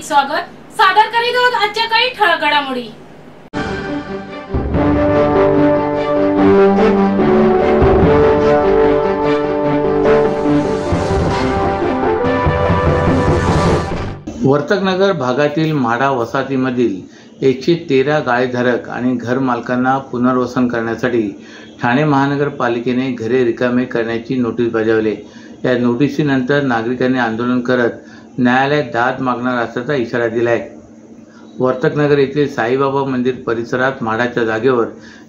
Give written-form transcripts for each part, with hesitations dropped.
स्वागत सादर करीत आहोत आजच्या काही ठळक घडामोडी। वर्तकनगर भागातील म्हाडा वसाहतीमधील 113 गाळेधारक आणि घर मालकांना पुनर्वसन करण्यासाठी ठाणे महानगरपालिकेने घरे रिकामे करण्याची नोटीस बजावली। या नोटीसीनंतर नागरिकांनी आंदोलन करत न्यायालयात दाद मागणार असल्याचा इशारा दिला आहे। वर्तकनगर येथील साईबाबा मंदिर परिसरात म्हाडाच्या जागेवर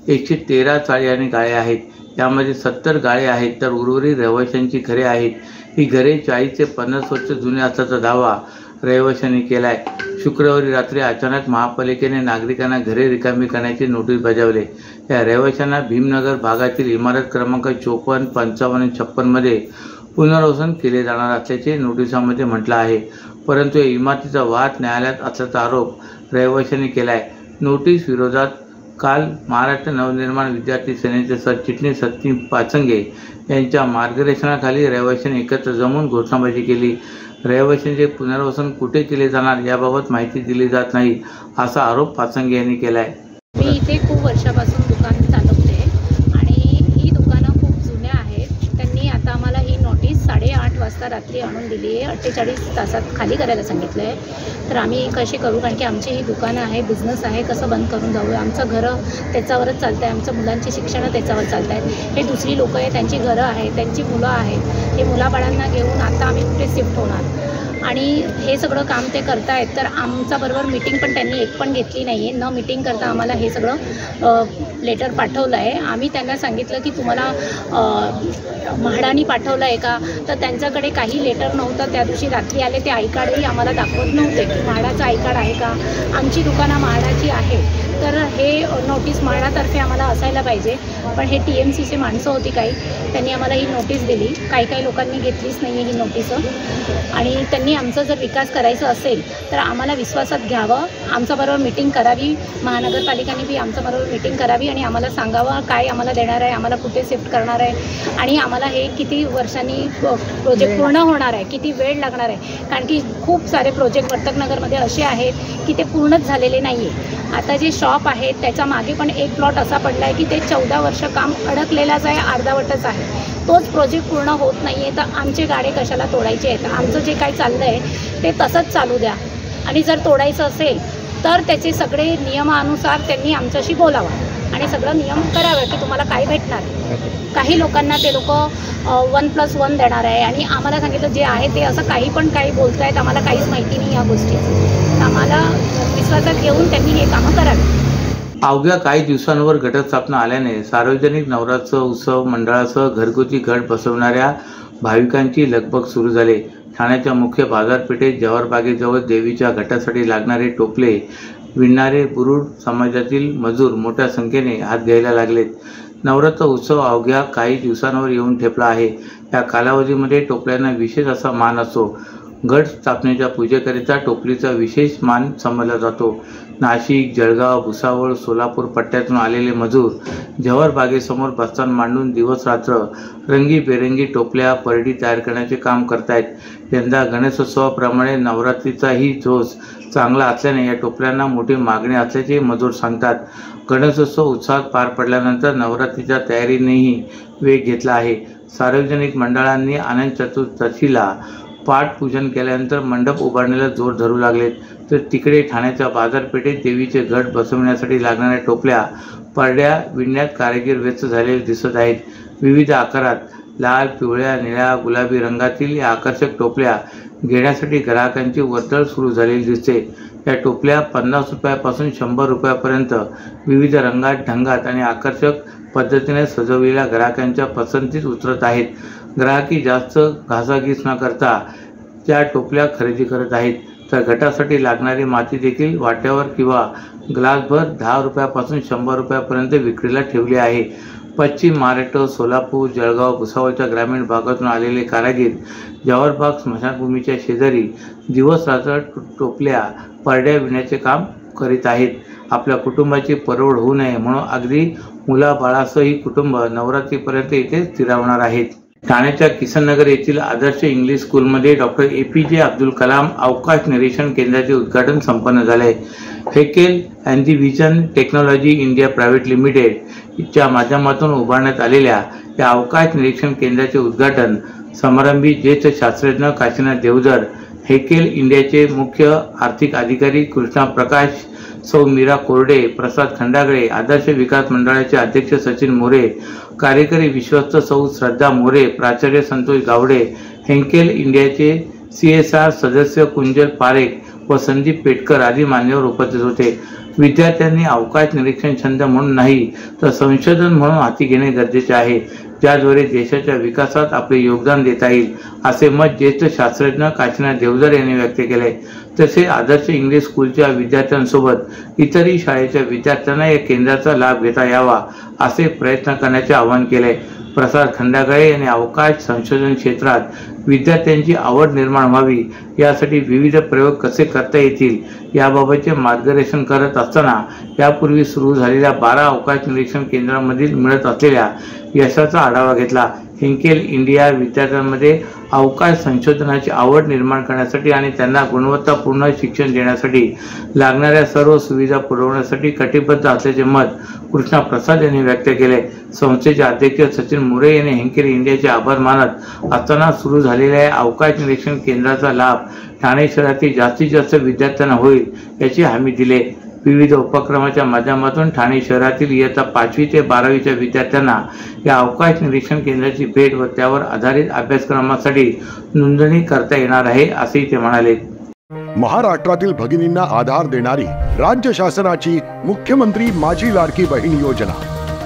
113 चाळी आणि गाळे आहेत। यामध्ये 70 गाळे आहेत तर उर्वरित रहिवाशांची घरे आहेत। ही घरे 40 ते 50 वर्ष जुनी असल्याचा दावा रहिवाशांनी केलाय। शुक्रवारी रात्री अचानक महापालिकेने नागरिकांना घरे रिकामी करण्याची नोटीस बजावली। या रहिवाशांना भीमनगर भागातील इमारत क्रमांक 54, 55 आणि 56 मध्ये पुनर्वसन केले जाणार असल्याचे नोटिसामध्ये म्हटलं आहे, परंतु या इमारतीचा वाद न्यायालयात असल्याचा आरोप रहिवाशांनी केलाय। नोटीस विरोधात काल महाराष्ट्र नवनिर्माण विद्यार्थी सेनेचे सरचिटणीस सतीश पाचंगे यांच्या मार्गदर्शनाखाली रहिवाशांनी एकत्र जमून घोषणाबाजी केली। रहिवाशांचे पुनर्वसन कुठे केले जाणार याबाबत माहिती दिली जात नाही असा आरोप पाचंगे यांनी केलाय। मी इथे खूप वर्षापासून दुकान चालवते आणि ही दुकानं खूप जुन्या आहेत। त्यांनी आता आम्हाला ही नोटीस 8:30 वाजता रात्री आणून दिली आहे। 48 तासात खाली करायला सांगितलं आहे। तर आम्ही कशी करू, कारण की आमची ही दुकानं आहे, बिझनेस आहे, कसं बंद करून जाऊ? आमचं घरं त्याच्यावरच चालतं आहे, आमच्या मुलांची शिक्षणं त्याच्यावर चालत आहेत। हे दुसरी लोकं आहेत, त्यांची घरं आहेत, त्यांची मुलं आहेत। हे मुलाबाळांना घेऊन आता आम्ही कुठे शिफ्ट होणार? आणि हे सगळं काम ते करतायत। तर आमच्याबरोबर मीटिंग पण त्यांनी एक पण घेतली नाही आहे। न मीटिंग करता आम्हाला हे सगळं लेटर पाठवलं आहे। आम्ही त्यांना सांगितलं की तुम्हाला म्हाडानी पाठवलं आहे का? तर त्यांच्याकडे काही लेटर नव्हतं। त्या दिवशी रात्री आले ते आय कार्डही आम्हाला दाखवत नव्हते की म्हाडाचं आय कार्ड आहे का, आमची दुकानं म्हाडाची आहे। तर हे नोटीस म्हाडातर्फे आम्हाला असायला पाहिजे, पण हे TMCचे माणसं होती काही, त्यांनी आम्हाला ही नोटीस दिली। काही लोकांनी घेतलीच नाही आहे ही नोटीस। आणि त्यांनी आमचा जर विकास करायचा असेल तर आम्हाला विश्वासात घ्यावं, आमच्याबरोबर मीटिंग करावी, महानगरपालिकेने बी आमच्याबरोबर मीटिंग करावी आणि आम्हाला सांगावं काय आम्हाला देणार आहे, आम्हाला कुठे शिफ्ट करणार आहे आणि आम्हाला हे किती वर्षांनी प्रोजेक्ट पूर्ण होणार आहे, किती वेळ लागणार आहे। कारण की खूप सारे प्रोजेक्ट वर्तकनगरमध्ये असे आहेत की ते पूर्णच झालेले नाही आहे। आता जे शॉप आहेत त्याच्या मागे पण एक प्लॉट असा पडला आहे की ते 14 वर्ष काम अडकलेलाच आहे, अर्धावटच आहे। तोच प्रोजेक्ट पूर्ण होत नाही आहे, तर आमचे गाडे कशाला तोडायचे आहेत? आमचं जे काही चाललं आहे ते तसंच चालू द्या आणि जर तोडायचं असेल तर त्याचे सगळे नियमानुसार त्यांनी आमच्याशी बोलावं आणि सगळं नियम करावं की तुम्हाला काय भेटणार। काही लोकांना ते लोक 1+1 देणार आहे आणि आम्हाला सांगितलं जे आहे ते असं काही बोलत आहेत, आम्हाला काहीच माहिती नाही या गोष्टीचं। आम्हाला विश्वासात घेऊन त्यांनी हे कामं करावी। अवघ्या काही दिवसांवर घटस्थापना आल्याने सार्वजनिक नवरात्र उत्सव मंडळासह घरगुती घट बसवणाऱ्या भाविकांची लगबग सुरू झाली। ठाण्याच्या मुख्य बाजारपेठेत जवाहरबागेजवळ देवीच्या घटासाठी लागणारे टोपले विणणारे बुरुड समाजातील मजूर मोठ्या संख्येने हात घ्यायला लागलेत। नवरात्र उत्सव अवघ्या काही दिवसांवर येऊन ठेपला आहे। या कालावधीमध्ये टोपल्यांना विशेष असा मान असतो। घट स्थापनेच्या पूजेकरिता टोपलीचा विशेष मान समजला जातो। नाशिक, जळगाव, भुसावळ, सोलापूर पट्ट्यातून आलेले मजूर जवाहरबागेसमोर बस्तान मांडून दिवस रात्र रंगीबेरंगी टोपल्या परडी तयार करण्याचे काम करतायत। यंदा गणेशोत्सवाप्रमाणे नवरात्रीचाही जोश चांगला असल्याने या टोपल्यांना मोठी मागणी असल्याचे मजूर सांगतात। गणेशोत्सव उत्साहात पार पडल्यानंतर नवरात्रीच्या तयारीनेही वेग घेतला आहे। सार्वजनिक मंडळांनी अनंत चतुर्दशीला पाठपूजन केल्यानंतर मंडप उभारणीला जोर धरू लागलेत, तर तिकडे ठाण्याच्या बाजारपेठेत देवीचे घट बसवण्यासाठी लागणाऱ्या टोपल्या परड्या विणण्यात कारागीर व्यस्त झालेले दिसत आहेत। विविध आकारात लाल, पिवळ्या, निळ्या, गुलाबी रंगातील या आकर्षक टोपल्या घेण्यासाठी ग्राहकांची वर्दळ सुरू झालेली दिसते। या टोपल्या 50 रुपयापासून 100 रुपयापर्यंत विविध रंगात, ढंगात आणि आकर्षक पद्धतीने सजवलेल्या ग्राहकांच्या पसंतीस उतरत आहेत। ग्राहकी जास्त घासाघीस न करता त्या टोपल्या खरेदी करत आहेत, तर घटासाठी लागणारी माती देखील वाट्यावर किंवा ग्लासभर 10 रुपयापासून 100 रुपयापर्यंत विक्रीला ठेवली आहे। पश्चिम महाराष्ट्र, सोलापूर, जळगाव, भुसावळच्या ग्रामीण भागातून आलेले कारागीर जवाहरबाग स्मशानभूमीच्या शेजारी दिवस रात्र टोपल्या परड्या विणण्याचे काम करीत आहेत। आपल्या कुटुंबाची परवड होऊ नये म्हणून अगदी मुलाबाळासह ही कुटुंब नवरात्रीपर्यंत इथे स्थिरावणार आहेत। ठाण्याच्या किसननगर येथील आदर्श इंग्लिश स्कूलमध्ये डॉक्टर APJ अब्दुल कलाम अवकाश निरीक्षण केंद्राचे उद्घाटन संपन्न झाले. Haeckel and the vision technology India private limited च्या माध्यमातून उभारण्यात आलेल्या या अवकाश निरीक्षण केंद्राचे उद्घाटन समारंभी ज्येष्ठ शास्त्रज्ञ काशीनाथ देवधर, हेकेल इंडियाचे मुख्य आर्थिक अधिकारी कृष्णा प्रकाश, सौ मीरा कोरडे, प्रसाद खंडागळे, आदर्श विकास मंडळाचे अध्यक्ष सचिन मोरे, कार्यकारी विश्वस्त सौ श्रद्धा मोरे, प्राचार्य संतोष गावडे, हेकेल इंडियाचे CSR सदस्य कुंजल पारेख व संदीप पेटकर आदी मान्यवर उपस्थित होते. विद्यार्थ्यांनी अवकाश निरीक्षण छंद म्हणून नाही तर संशोधन म्हणून हाती घेणे गरजेचे आहे, ज्याद्वारे देशाच्या विकासात आपले योगदान देता येईल, असे मत ज्येष्ठ शास्त्रज्ञ काशीनाथ देवधर यांनी व्यक्त केले. तसे आदर्श इंग्लिश स्कूलच्या विद्यार्थ्यांसोबत इतरही शाळेच्या विद्यार्थ्यांना या केंद्राचा लाभ घेता यावा असे प्रयत्न करण्याचे आवाहन केले. प्रसाद खंडागळे यांनी अवकाश संशोधन क्षेत्रात विद्यार्थ्यांची आवड निर्माण व्हावी यासाठी विविध प्रयोग कसे करता येतील याबाबतचे मार्गदर्शन करत असताना यापूर्वी सुरू झालेल्या 12 अवकाश निरीक्षण केंद्रांमधील मिळत असलेल्या यशाचा आढावा घेतला. हेकेल इंडिया विद्यार्थ्यांमध्ये अवकाश संशोधनाची आवड निर्माण करण्यासाठी आणि त्यांना गुणवत्तापूर्ण शिक्षण देण्यासाठी लागणाऱ्या सर्व सुविधा पुरवण्यासाठी कटिबद्ध असल्याचे मत कृष्णा प्रसाद यांनी व्यक्त केले. संस्थेचे अध्यक्ष सचिन मोरे यांनी हेकेल इंडियाचे आभार मानत असताना सुरू झालेल्या अवकाश निरीक्षण केंद्राचा लाभ ठाणे शहरातील जास्तीत जास्त विद्यार्थ्यांना होईल याची हमी दिली. विविध उपक्रमाच्या माध्यमातून ठाणे शहरातील इयत्ता 5वी ते 12वीच्या विद्यार्थ्यांना या अवकाश निरीक्षण केंद्राची भेट व त्यावर आधारित अभ्यासक्रमासाठी नोंदणी करता येणार आहे असेही ते म्हणाले. महाराष्ट्रातील भगिनींना आधार देणारी राज्य शासनाची मुख्यमंत्री माझी लाडकी बहीण योजना.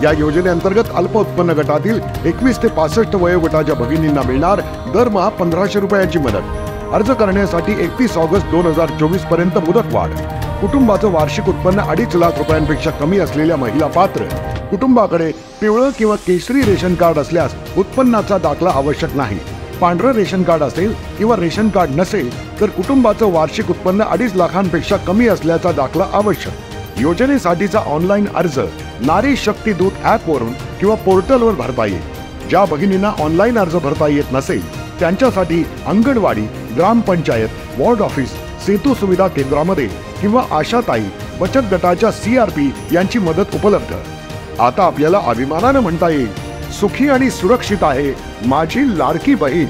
या योजनेअंतर्गत अल्प उत्पन्न गटातील 21 ते 65 वयोगटाच्या भगिनींना मिळणार दरमहा 1500 रुपयांची मदत. अर्ज करण्यासाठी 31 ऑगस्ट 2024 पर्यंत मुदतवाढ. कुटुंबाचं वार्षिक उत्पन्न 2.5 लाख रुपयांपेक्षा कमी असलेल्या महिला पात्र. कुटुंबाकडे पिवळं किंवा केशरी रेशन कार्ड असल्यास उत्पन्नाचा दाखला आवश्यक नाही. पांढरं रेशन कार्ड असेल किंवा रेशन कार्ड नसेल तर कुटुंबाचं वार्षिक उत्पन्न 2.5 लाखांपेक्षा कमी असल्याचा दाखला आवश्यक. योजनेसाठीचा ऑनलाईन अर्ज नारी शक्ती दूत ॲप वरून किंवा पोर्टलवर भरता येईल. ज्या भगिनींना ऑनलाईन अर्ज भरता येत नसेल त्यांच्यासाठी अंगणवाडी, ग्रामपंचायत, वॉर्ड ऑफिस, सेतू सुविधा केंद्रामध्ये किंवा आशाताई बचत गटाच्या CRP यांची मदत उपलब्ध. आता आपल्याला अभिमानाने म्हणता येईल, सुखी आणि सुरक्षित आहे माझी लाडकी बहीण.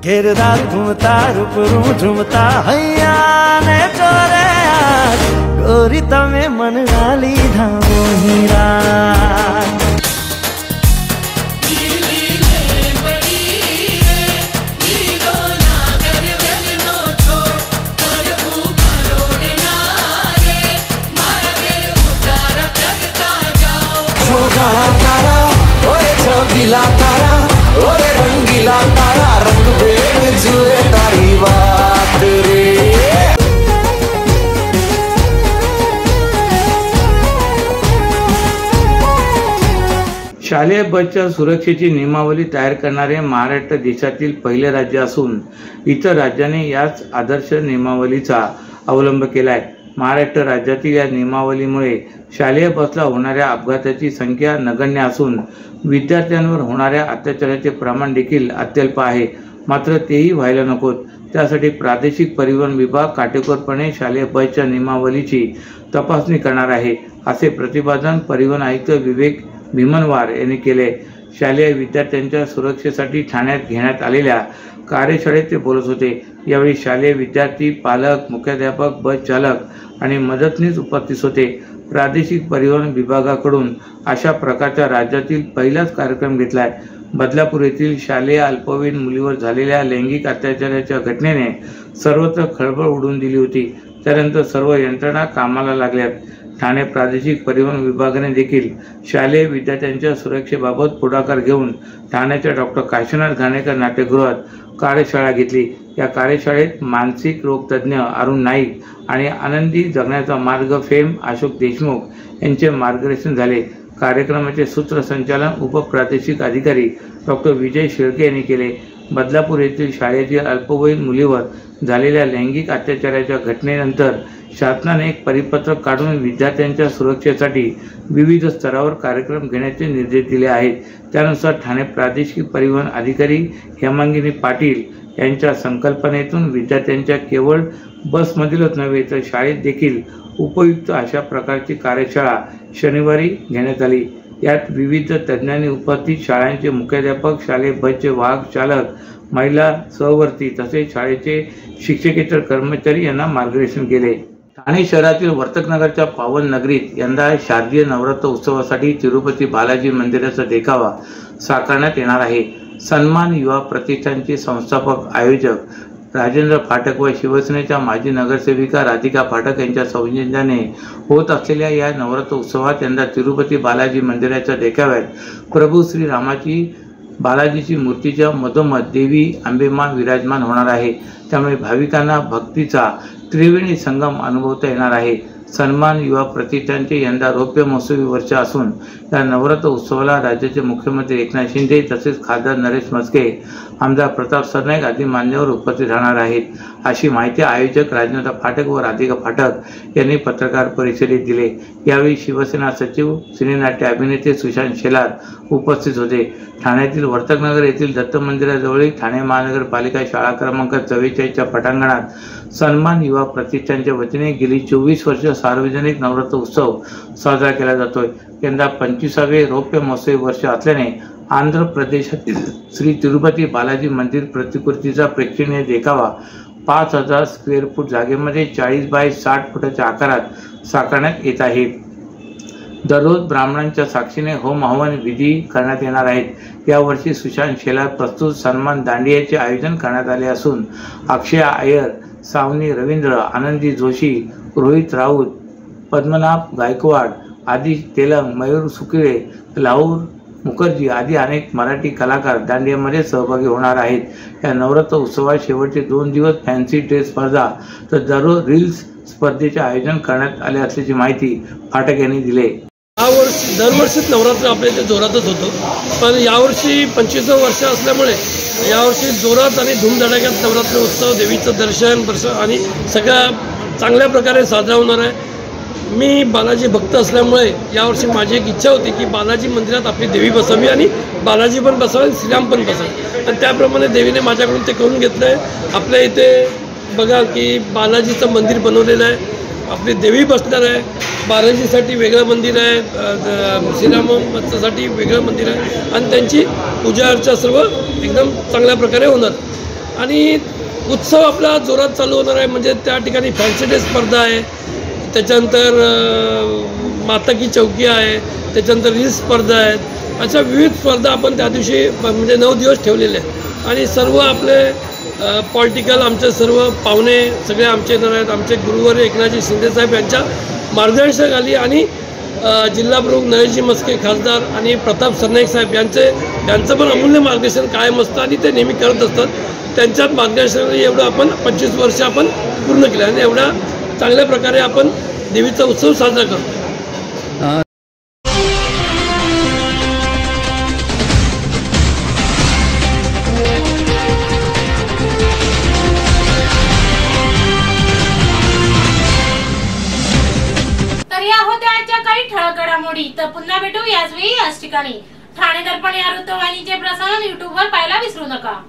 घेरदार घूमता रूप झूमता हैया ने चोरे गोरी तमे मन गाली धामो हीरा. रंगीला तारा ओरे रंगीला तारा रंग बेर जुए तारी बात रे. शालेय बसच्या सुरक्षेची नियमावली तयार करणारे महाराष्ट्र देशातील पहिले राज्य असून इतर राज्यांनी याच आदर्श नियमावलीचा अवलंब केलाय. महाराष्ट्र राज्यातील या नियमावलीमुळे शालेय बसला होणाऱ्या अपघाताची संख्या नगण्य असून विद्यार्थ्यांवर होणाऱ्या अत्याचाराचे प्रमाण देखील अत्यल्प आहे. मात्र तेही व्हायला नकोत. त्यासाठी प्रादेशिक परिवहन विभाग काटेकोरपणे शालेय बसच्या नियमावलीची तपासणी करणार आहे, असे प्रतिपादन परिवहन आयुक्त विवेक भीमनवार यांनी केले. शालेय विद्यार्थ्यांच्या सुरक्षेसाठी ठाण्यात घेण्यात आलेल्या कार्यशाळेत ते बोलत होते. यावेळी शालेय विद्यार्थी, पालक, मुख्याध्यापक, बस चालक आणि मदतनीस उपस्थित होते. प्रादेशिक परिवहन विभागाकडून अशा प्रकारचा राज्यातील पहिलाच कार्यक्रम घेतलाय. बदलापूर येथील शालेय अल्पवयीन मुलीवर झालेल्या लैंगिक अत्याचाराच्या घटनेने सर्वत्र खळबळ उडून दिली होती. त्यानंतर सर्व यंत्रणा कामाला लागल्यात. ठाणे प्रादेशिक परिवहन विभागाने देखील शालेय विद्यार्थ्यांच्या सुरक्षेबाबत पुढाकार घेऊन ठाण्याच्या डॉक्टर काशीनाथ घाणेकर नाट्यगृहात कार्यशाळा घेतली. या कार्यशाळेत मानसिक रोग तज्ज्ञ अरुण नाईक आणि आनंदी जगण्याचा मार्ग फेम अशोक देशमुख यांचे मार्गदर्शन झाले। कार्यक्रमाचे सूत्रसंचालन उपप्रादेशिक अधिकारी डॉक्टर विजय शेळके यांनी केले। बदलापूर येथील शाळेतील अल्पवयीन मुलीवर झालेल्या लैंगिक अत्याचाराच्या घटनेनंतर शासनाने एक परिपत्रक काढून विद्यार्थ्यांच्या सुरक्षेसाठी विविध स्तरावर कार्यक्रम घेण्याचे निर्देश दिले आहेत। त्यानुसार ठाणे प्रादेशिक परिवहन अधिकारी हेमांगिनी पाटील यांच्या संकल्पनेतून विद्यार्थ्यांच्या केवळ बसमधीलच नव्हे तर शाळेत देखील उपयुक्त अशा प्रकारची कार्यशाळा शनिवारी घेण्यात आली। यात विविध तज्ज्ञांनी उपस्थित शाळांचे मुख्याध्यापक, शालेय बसचे वाहक चालक, महिला सहवर्ती तसेच शाळेचे शिक्षकेतर कर्मचारी यांना मार्गदर्शन केले। ठाणे शहरातील वर्तकनगरच्या पावन नगरीत यंदा शारदीय नवरात्र उत्सवासाठी तिरुपती बालाजी मंदिराचा देखावा साकारण्यात येणार आहे। सन्मान युवा प्रतिष्ठानचे संस्थापक आयोजक राजेंद्र फाटक व शिवसेनेच्या माजी नगरसेविका राधिका फाटक यांच्या सौजन्याने होत असलेल्या या नवरात्र उत्सवात यंदा तिरुपती बालाजी मंदिराच्या देखाव्यात प्रभू श्री रामाची बालाजीची मूर्तीच्या मधोमध देवी अंबेमा विराजमान होणार आहे। त्यामुळे भाविकांना भक्तीचा त्रिवेणी संगम अनुभवता येणार आहे। सन्मान युवा प्रतिष्ठानचे यंदा रौप्य महोत्सवी वर्ष असून या नवरात्र उत्सवाला राज्याचे मुख्यमंत्री एकनाथ शिंदे तसेच खासदार नरेश म्हस्के, आमदार प्रताप सरनाईक आदी मान्यवर उपस्थित राहणार आहेत, अशी माहिती आयोजक राजेंद्र फाटक व राधिका फाटक यांनी पत्रकार परिषदेत दिले। यावेळी शिवसेना सचिव, सिनेनाट्य अभिनेते सुशांत शेलार उपस्थित होते। ठाण्यातील वर्तकनगर येथील दत्त मंदिराजवळील ठाणे महानगरपालिका शाळा क्रमांक 44च्या पटांगणात सन्मान युवा प्रतिष्ठानच्या वतीने गेली 24 वर्ष सार्वजनिक नवरात्र उत्सव साजरा केला जातोय। यंदा 25वे रौप्य महोत्सवी वर्ष असल्याने आंध्र प्रदेशातील श्री तिरुपती बालाजी मंदिर प्रतिकृतीचा प्रेक्षणीय देखावा 5000 स्क्वेअर फूट जागेमध्ये 40 बाय 60 फुटाच्या आकारात साकारण्यात येत आहे। दररोज ब्राह्मणांच्या साक्षीने होम हवन विधी करण्यात येणार आहेत। यावर्षी सुशांत शेलार प्रस्तुत सन्मान दांडियाचे आयोजन करण्यात आले असून अक्षय अय्यर, सावनी रवींद्र, आनंदी जोशी, रोहित राऊत, पद्मनाभ गायकवाड, आदी तेलंग, मयूर सुकिळे, लाहूर मुखर्जी आदी अनेक मराठी कलाकार दांडियामध्ये सहभागी होणार आहेत। या नवरात्र उत्सवात शेवटचे 2 दिवस फॅन्सी ड्रेस स्पर्धा तर दररोज रील्स स्पर्धेचे आयोजन करण्यात आले असल्याची माहिती फाटक यांनी दिली। दरवर्षीच नवरात्र आपल्या इथे जोरातच होतो, पण यावर्षी 25वं वर्ष असल्यामुळे यावर्षी जोरात आणि धूमधडाक्यात नवरात्र उत्सव, देवीचं दर्शन आणि सगळ्या चांगल्या प्रकारे साजरा होणार आहे। मी बालाजी भक्त असल्यामुळे यावर्षी माझी एक इच्छा होती की बालाजी मंदिरात आपली देवी बसावी आणि बालाजी पण बसावे, श्रीराम पण बसावे, आणि त्याप्रमाणे देवीने माझ्याकडून ते करून घेतलं आहे। आपल्या इथे बघा की बालाजीचं मंदिर बनवलेलं आहे, आपली देवी बसणार आहे, बालाजीसाठी वेगळं मंदिर आहे, श्रीरामासाठी वेगळं मंदिर आहे, आणि त्यांची पूजा अर्चा सर्व एकदम चांगल्या प्रकारे होणार आणि उत्सव आपला जोरात चालू होणार आहे। म्हणजे त्या ठिकाणी फॅन्सी ड्रेस स्पर्धा आहे, त्याच्यानंतर माता की चौकी आहे, त्याच्यानंतर रील्स स्पर्धा आहेत, अशा विविध स्पर्धा आपण त्या दिवशी म्हणजे 9 दिवस ठेवलेले आहेत। आणि सर्व आपले पॉलिटिकल आमचे सर्व पाहुणे सगळे आमचे येणार आहेत। आमचे गुरुवर्य एकनाथजी शिंदे साहेब यांच्या मार्गदर्शनाखाली आणि जिल्हा प्रमुख नरेशजी म्हस्के खासदार आणि प्रताप सरनाईक साहेब यांचं पण अमूल्य मार्गदर्शन कायम असतं आणि ते नेहमी करत असतात। त्यांच्यात मार्गदर्शनाने एवढं आपण 25 वर्ष आपण पूर्ण केलं आणि एवढा चांगल्या प्रकारे आपण देवीचा उत्सव साजरा करतो। तर या होत्या आजच्या काही ठळक घडामोडी। तर पुन्हा भेटू याच वेळी याच ठिकाणी। ठाणे दर्पण या वृत्तवाहिनीचे प्रसारण YouTube वर पाहायला विसरू नका।